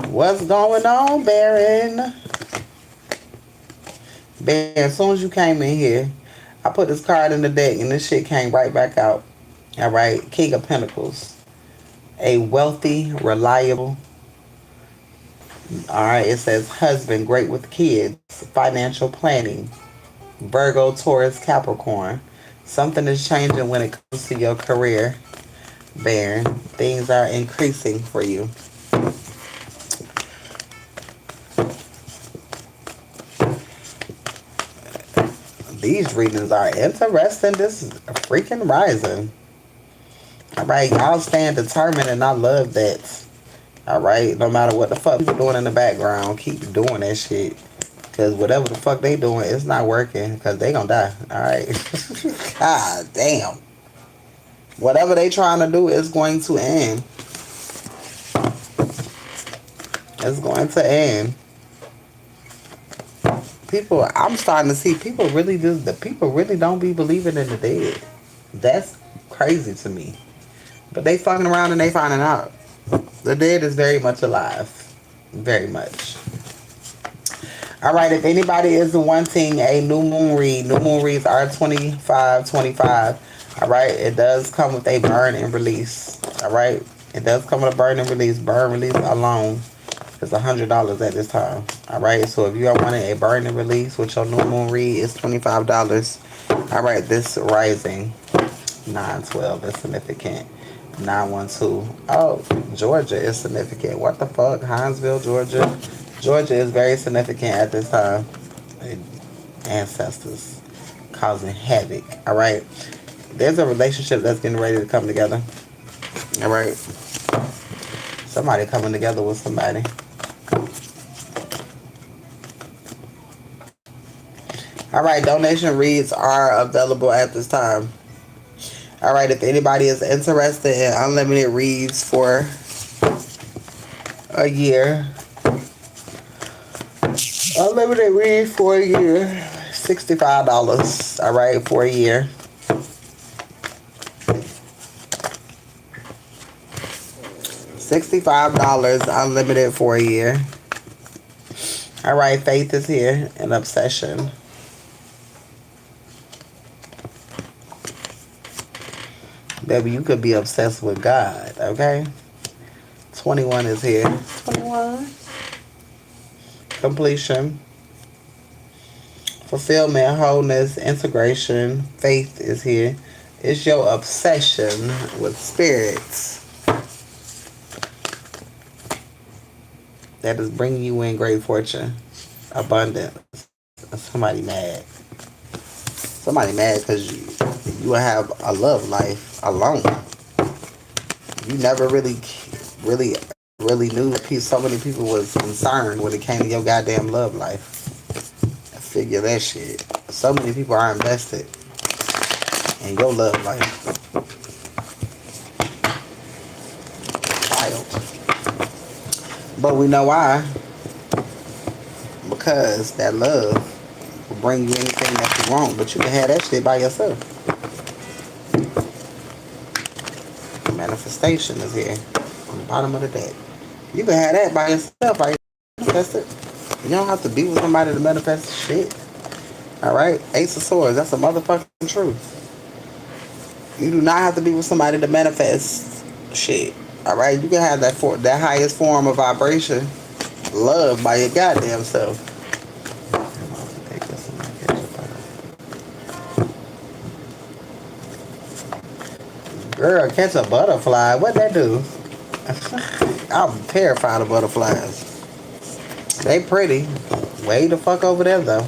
What's going on, Baron? Baron, as soon as you came in here, I put this card in the deck, and this shit came right back out. All right, King of Pentacles. A wealthy, reliable. All right, it says husband, great with kids, financial planning. Virgo, Taurus, Capricorn. Something is changing when it comes to your career, Baron. Things are increasing for you. These readings are interesting. This is a freaking rising. All right, y'all stand determined, and I love that. All right, no matter what the fuck people doing in the background, keep doing that shit. Because whatever the fuck they doing, it's not working. Because they gonna die. All right. God damn. Whatever they trying to do is going to end. It's going to end. People, I'm starting to see people really don't be believing in the dead. That's crazy to me. But they fucking around and they finding out. The dead is very much alive. Very much. All right, if anybody is wanting a new moon read, new moon reads are 25.25. All right, it does come with a burn and release. All right, it does come with a burn and release. Burn release alone is $100 at this time. All right, so if you are wanting a burn and release with your new moon read, it's $25. All right, this rising 912 is significant. 912. Oh, Georgia is significant. What the fuck? Hinesville, Georgia. Georgia is very significant at this time. Ancestors causing havoc. All right. There's a relationship that's getting ready to come together. All right. Somebody coming together with somebody. All right. Donation reads are available at this time. All right. If anybody is interested in unlimited reads for a year, unlimited read for a year, $65. All right, for a year. $65 unlimited for a year. All right, faith is here. An obsession. Baby, you could be obsessed with God, okay? 21 is here. 21. Completion. Fulfillment, wholeness, integration. Faith is here. It's your obsession with spirits that is bringing you in great fortune, abundance. Somebody mad. Somebody mad because you will have a love life alone. You never really knew so many people was concerned when it came to your goddamn love life. Figure that shit. So many people are invested in your love life. Child. But we know why. Because that love will bring you anything that you want, but you can have that shit by yourself. Manifestation is here on the bottom of the deck. You can have that by yourself, right? Manifest it. You don't have to be with somebody to manifest shit. Alright? Ace of Swords, that's a motherfucking truth. You do not have to be with somebody to manifest shit. Alright? You can have that highest form of vibration, love, by your goddamn self. Girl, catch a butterfly. What'd that do? I'm terrified of butterflies. They pretty. Way the fuck over there, though.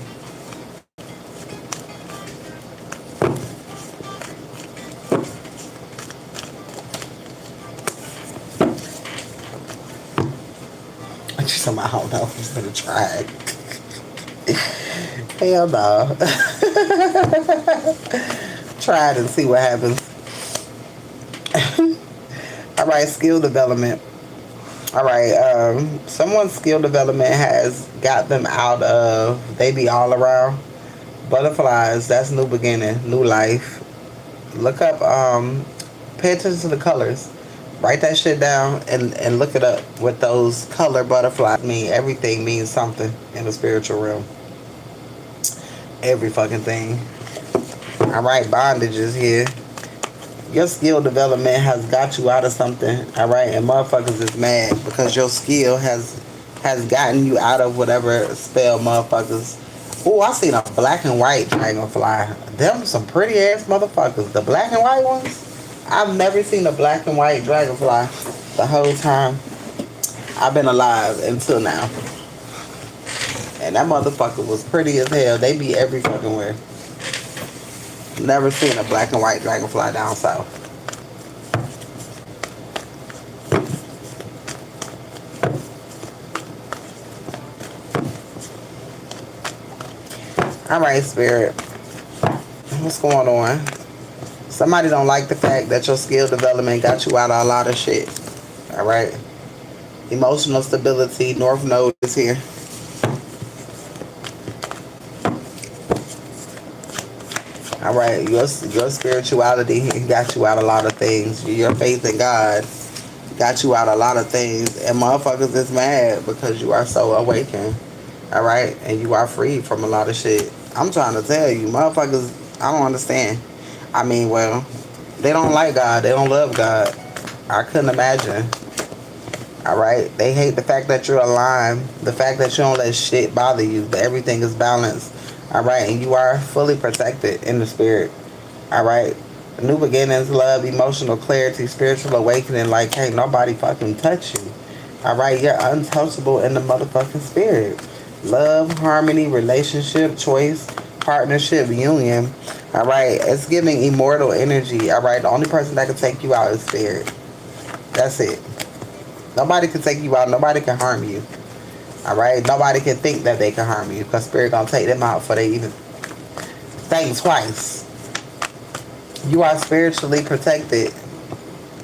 I don't know. I'm just gonna try it. Hell no. Try it and see what happens. Alright, skill development. Alright, someone's skill development has got them out of, they be all around. Butterflies, that's new beginning, new life. Look up, pay attention to the colors. Write that shit down and look it up. What those color butterflies mean. Everything means something in the spiritual realm. Every fucking thing. Alright, bondage is here. Your skill development has got you out of something. Alright, and motherfuckers is mad because your skill has gotten you out of whatever spell motherfuckers. Oh, I seen a black and white dragonfly. Them some pretty ass motherfuckers. The black and white ones. I've never seen a black and white dragonfly the whole time I've been alive until now. And that motherfucker was pretty as hell. They be every fucking where. Never seen a black and white dragonfly down south. Alright, Spirit. What's going on? Somebody don't like the fact that your skill development got you out of a lot of shit. Alright? Emotional stability. North Node is here. Alright, your spirituality got you out a lot of things. Your faith in God got you out a lot of things. And motherfuckers is mad because you are so awakened. All right, and you are free from a lot of shit. I'm trying to tell you, motherfuckers. I don't understand. I mean, well, they don't like God. They don't love God. I couldn't imagine. All right, they hate the fact that you're alive, the fact that you don't let shit bother you, that everything is balanced. All right, and you are fully protected in the spirit. All right, new beginnings, love, emotional clarity, spiritual awakening. Like, hey, nobody fucking touch you. All right, you're untouchable in the motherfucking spirit. Love, harmony, relationship, choice, partnership, union. All right, it's giving immortal energy. All right, the only person that can take you out is spirit. That's it. Nobody can take you out. Nobody can harm you. All right, nobody can think that they can harm you because spirit gonna take them out before they even think twice. You are spiritually protected.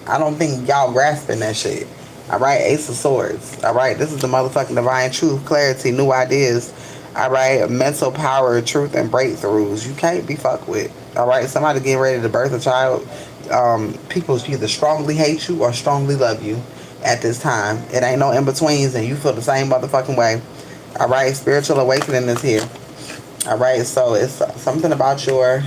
I don't think y'all grasping that shit. All right, Ace of Swords. All right, this is the motherfucking divine truth, clarity, new ideas. All right, mental power, truth, and breakthroughs. You can't be fucked with. All right, somebody getting ready to birth a child. People either strongly hate you or strongly love you at this time. It ain't no in betweens, and you feel the same motherfucking way. All right, spiritual awakening is here. All right, so it's something about your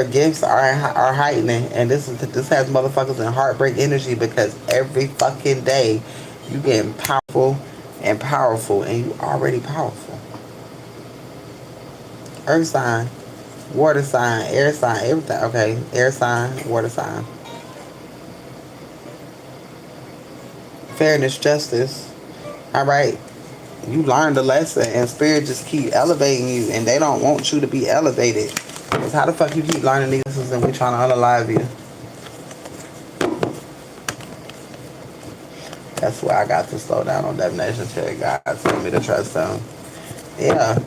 gifts are heightening, and this has motherfuckers in heartbreak energy because every fucking day you getting powerful, and you already powerful. Earth sign, water sign, air sign, everything. Okay, air sign, water sign. Fairness, justice. All right, you learned a lesson, and spirit just keep elevating you, and they don't want you to be elevated. Cause how the fuck you keep learning these lessons and we trying to unalive you? That's why I got to slow down on divination check. God told me to trust them. Yeah.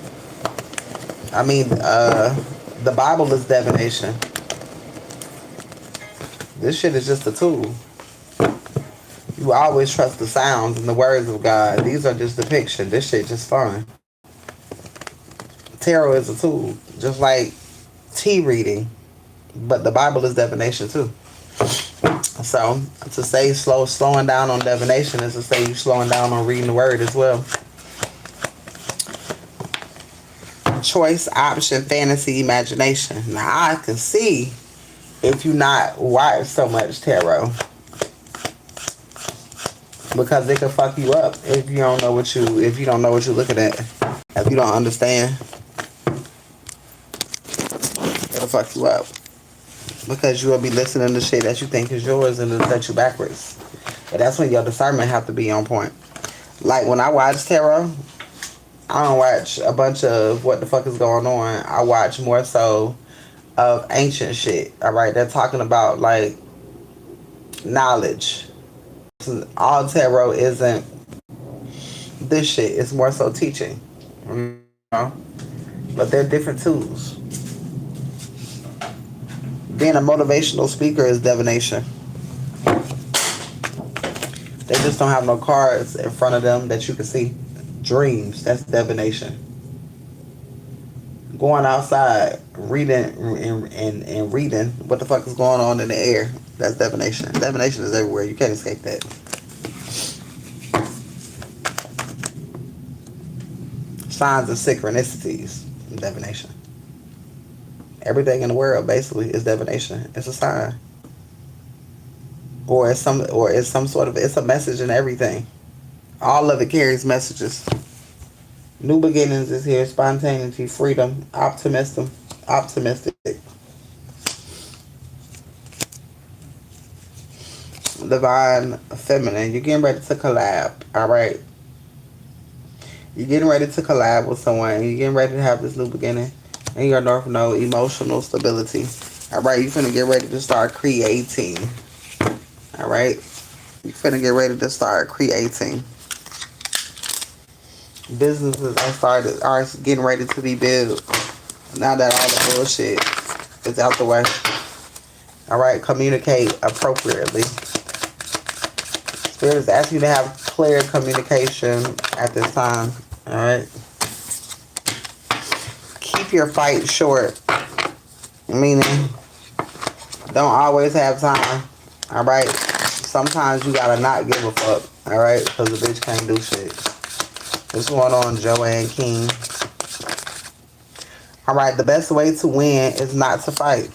I mean, the Bible is divination. This shit is just a tool. You always trust the sounds and the words of God. These are just depiction. This shit just fun. Tarot is a tool. Just like tea reading. But the Bible is divination too. So to say slowing down on divination is to say you slowing down on reading the word as well. Choice, option, fantasy, imagination. Now I can see if you not watch so much tarot because it can fuck you up if you don't know what you're looking at. If you don't understand, it'll fuck you up because you will be listening to shit that you think is yours and it'll set you backwards. And that's when your discernment have to be on point. Like when I watch tarot, I don't watch a bunch of what the fuck is going on. I watch more so of ancient shit. All right, they're talking about like knowledge. All tarot isn't this shit. It's more so teaching. You know? But they're different tools. Being a motivational speaker is divination. They just don't have no cards in front of them that you can see. Dreams, that's divination. Going outside, reading and reading what the fuck is going on in the air. That's divination. Divination is everywhere. You can't escape that. Signs and synchronicities. Divination. Everything in the world basically is divination. It's a sign. Or it's some sort of it's a message in everything. All of it carries messages. New beginnings is here. Spontaneity, freedom, optimistic. Divine feminine. You're getting ready to collab. All right. You're getting ready to collab with someone. You're getting ready to have this new beginning. And your North Node, emotional stability. All right. You're finna get ready to start creating. All right. You're finna get ready to start creating. Businesses are getting ready to be built. Now that all the bullshit is out the way. All right. Communicate appropriately. Spirit is asking you to have clear communication at this time. All right. Keep your fight short. Meaning, don't always have time. All right. Sometimes you gotta not give a fuck. All right, because the bitch can't do shit. What's going on, Joanne King? All right, the best way to win is not to fight,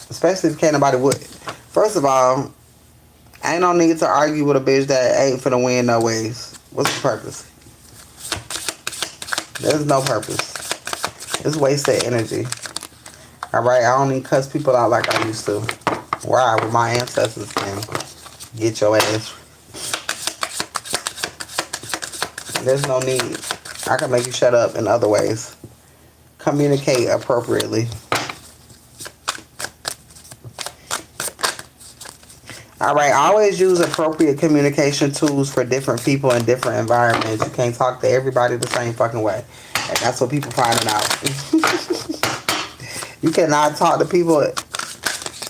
especially if can't nobody would. First of all, ain't no need to argue with a bitch that ain't finna win no ways. What's the purpose? There's no purpose. It's wasted energy. All right, I don't even cuss people out like I used to. Why? With my ancestors can get your ass. There's no need. I can make you shut up in other ways. Communicate appropriately. All right, always use appropriate communication tools for different people in different environments. You can't talk to everybody the same fucking way. And that's what people finding out. You cannot talk to people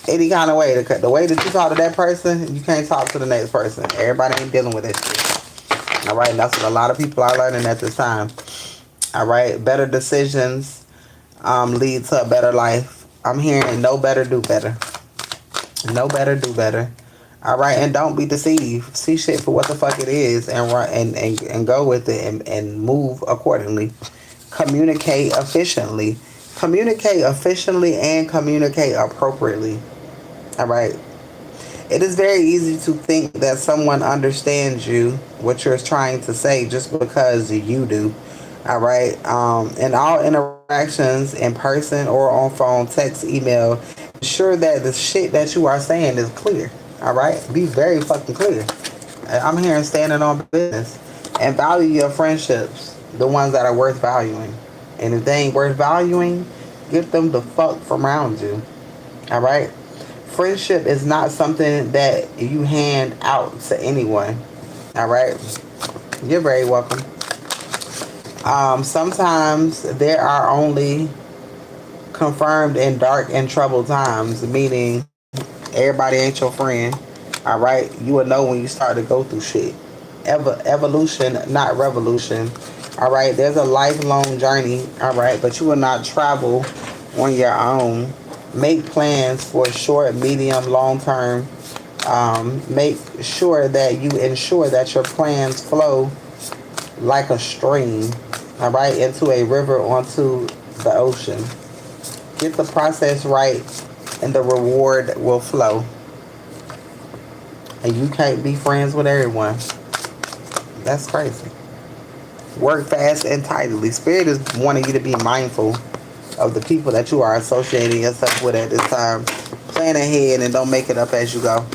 any kind of way. The way that you talk to that person, you can't talk to the next person. Everybody ain't dealing with that shit. All right, that's what a lot of people are learning at this time. All right, better decisions lead to a better life. I'm hearing know better, do better. Know better, do better. All right, and don't be deceived. See shit for what the fuck it is, and run and go with it and move accordingly. Communicate efficiently. Communicate efficiently and communicate appropriately. All right. It is very easy to think that someone understands you, what you're trying to say, just because you do. All right. In all interactions, in person or on phone, text, email, ensure that the shit that you are saying is clear. All right. Be very fucking clear. I'm here standing on business. And value your friendships, the ones that are worth valuing. And if they ain't worth valuing, get them the fuck from around you. All right. Friendship is not something that you hand out to anyone. All right. You're very welcome. Sometimes there are only confirmed in dark and troubled times, meaning everybody ain't your friend. All right. You will know when you start to go through shit. Evolution, not revolution. All right. There's a lifelong journey. All right. But you will not travel on your own. Make plans for short, medium, long term. Make sure that you ensure that your plans flow like a stream, all right, into a river, onto the ocean. Get the process right, and the reward will flow. And you can't be friends with everyone. That's crazy. Work fast and tidily. Spirit is wanting you to be mindful of the people that you are associating yourself with at this time. Plan ahead and don't make it up as you go.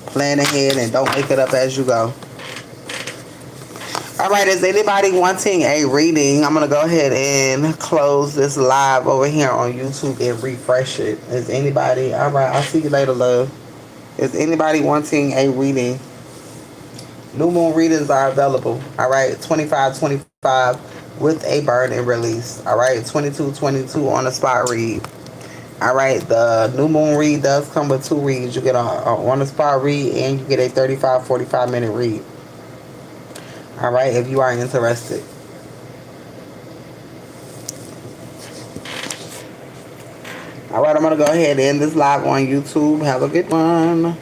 Plan ahead and don't make it up as you go. All right, is anybody wanting a reading? I'm going to go ahead and close this live over here on YouTube and refresh it. Is anybody? All right, I'll see you later, love. Is anybody wanting a reading? New moon readings are available. All right, 25/25 with a burn and release. All right, 22/22 on the spot read. All right, the new moon read does come with two reads. You get a on the spot read and you get a 35-45 minute read. All right, if you are interested. All right, I'm going to go ahead and end this live on YouTube. Have a good one.